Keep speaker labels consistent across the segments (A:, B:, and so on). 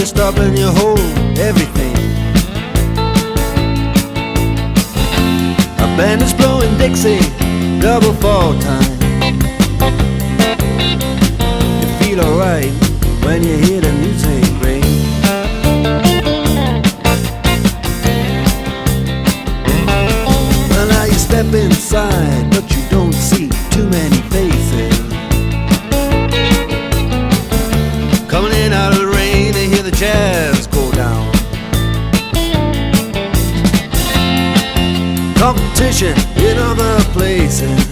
A: stop and you hold everything. A band is blowing Dixie, double fall time. You feel alright when you hear the music ring. Well, now you step inside, but you don't see too many faces. Coming in out of the rain, they hear the jazz go down. Competition in other places,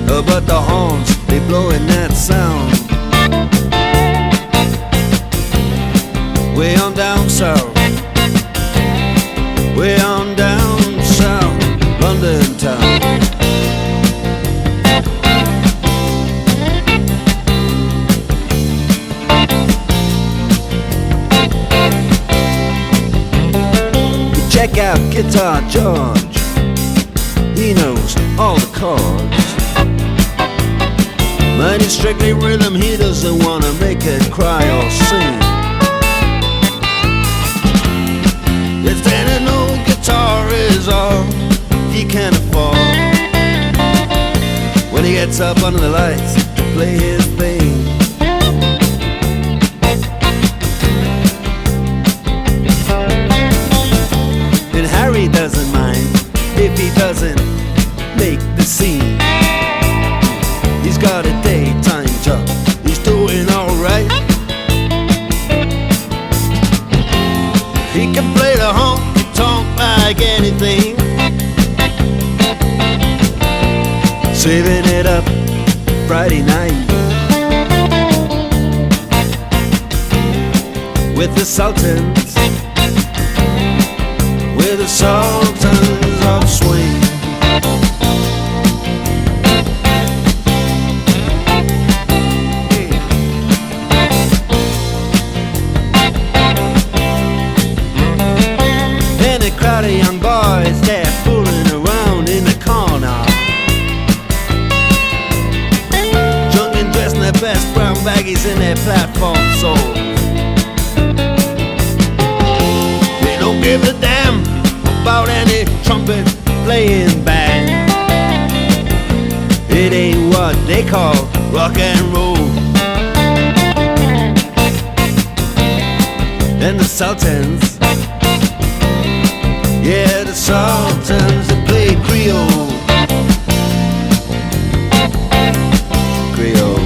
A: but the horns, they blowing that sound. Way on down south, way on down south, London town. Check out Guitar George, he knows all the chords. But it's strictly rhythm, he doesn't wanna make it cry or sing. If then an old guitar is all he can afford, when he gets up under the lights to play his thing. Harry doesn't mind if he doesn't make the scene. He's got a daytime job, he's doing alright. He can play the honky-tonk like anything, saving it up Friday night with the Sultans, with the Sultans of Swing. And a crowd of young boys, they're fooling around in the corner, drunk and dressed in their best brown baggies in their platform soles. They don't give a damn about any trumpet playing band. It ain't what they call rock and roll. And the Sultans, yeah, the Sultans, they play Creole. Creole.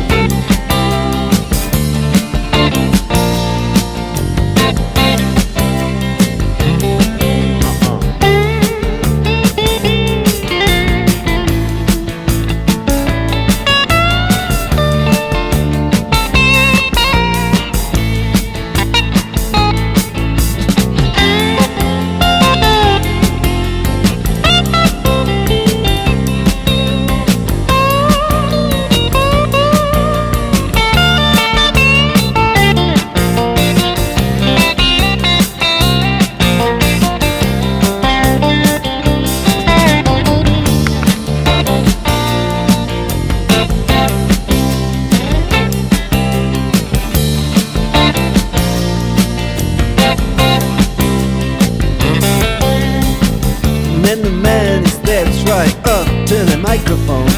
A: And the man steps right up to the microphone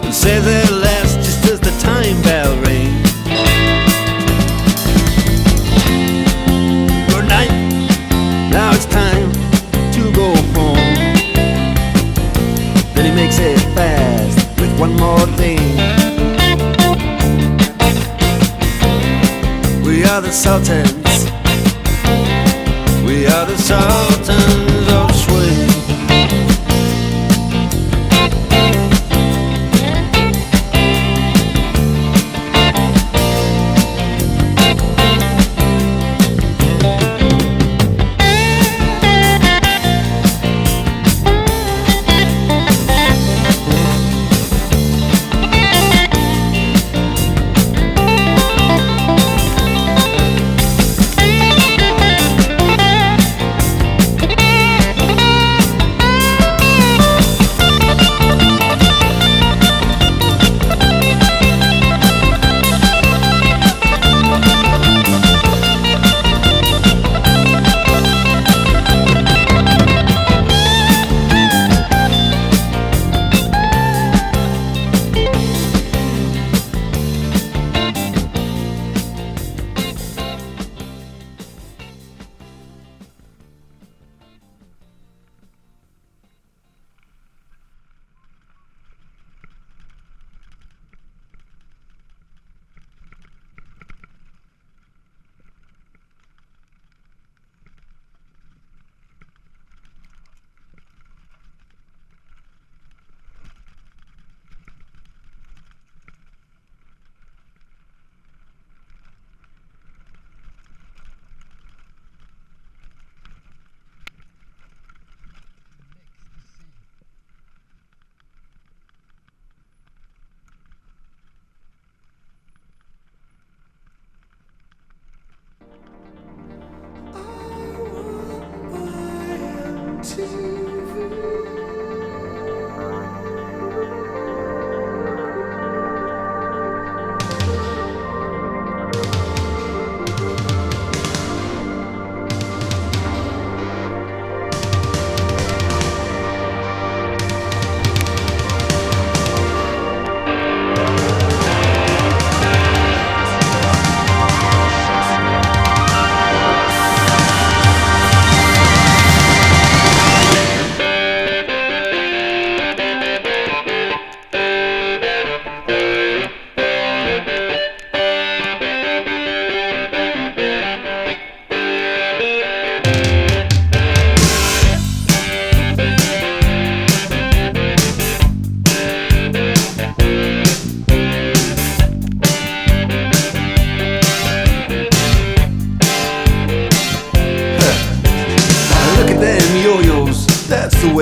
A: and says at last, just as the time bell rings, good night, now it's time to go home. Then he makes it fast with one more thing. We are the Sultans, we are the Sultans of Swing.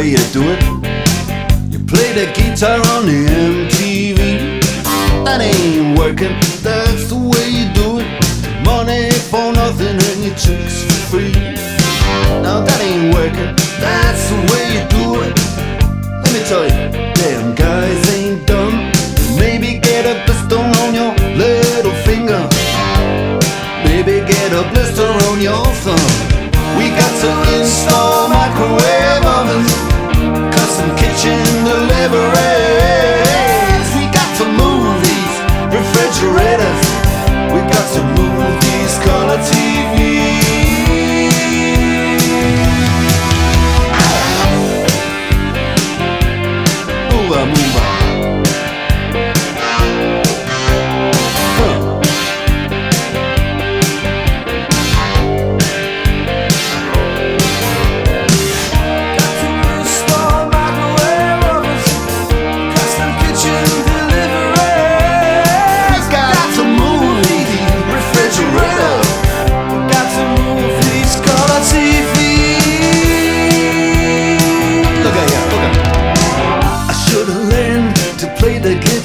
A: way you do it. You play the guitar on the MTV. That ain't working, that's the way you do it. Money for nothing and your chicks for free. Now that ain't working, that's the way you do it. Let me tell you, damn guys ain't dumb. Maybe get a blister on your little finger. Maybe get a blister on your thumb. We got to install microwave ovens, custom kitchen deliveries. We got to move these refrigerators. We got to move these color TVs. Move on, move on.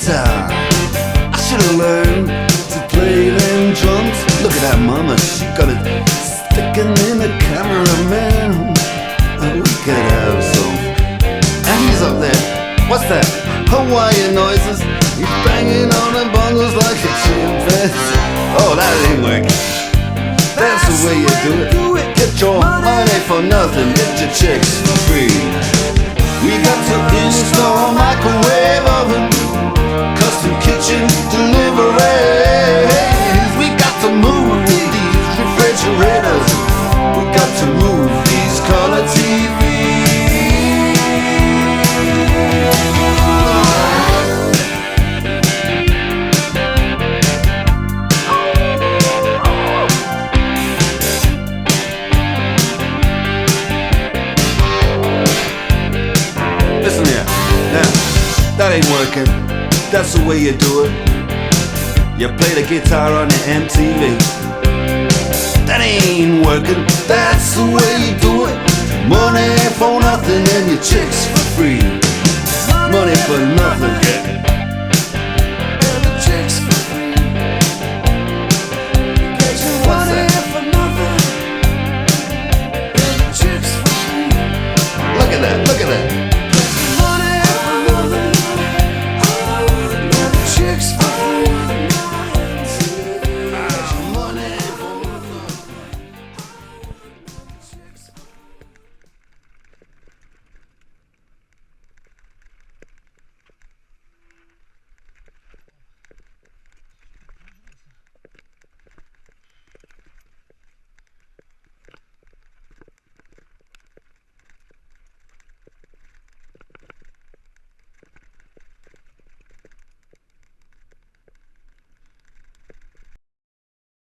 A: I should've learned to play them drums. Look at that mama, she got it sticking in the cameraman. Oh, we could have some. And he's up there, what's that? Hawaiian noises. He's banging on the bongos like a chimpanzee. Oh, that ain't working. That's the way you do it. Get your money for nothing, get your chicks for free. We got to install microwave oven, custom kitchen deliveries. We got to move these refrigerators. We got to move these color TVs. Listen here, now, that ain't working. That's the way you do it. You play the guitar on the MTV. That ain't working, that's the way you do it. Money for nothing and your chicks for free. Money for nothing, yeah.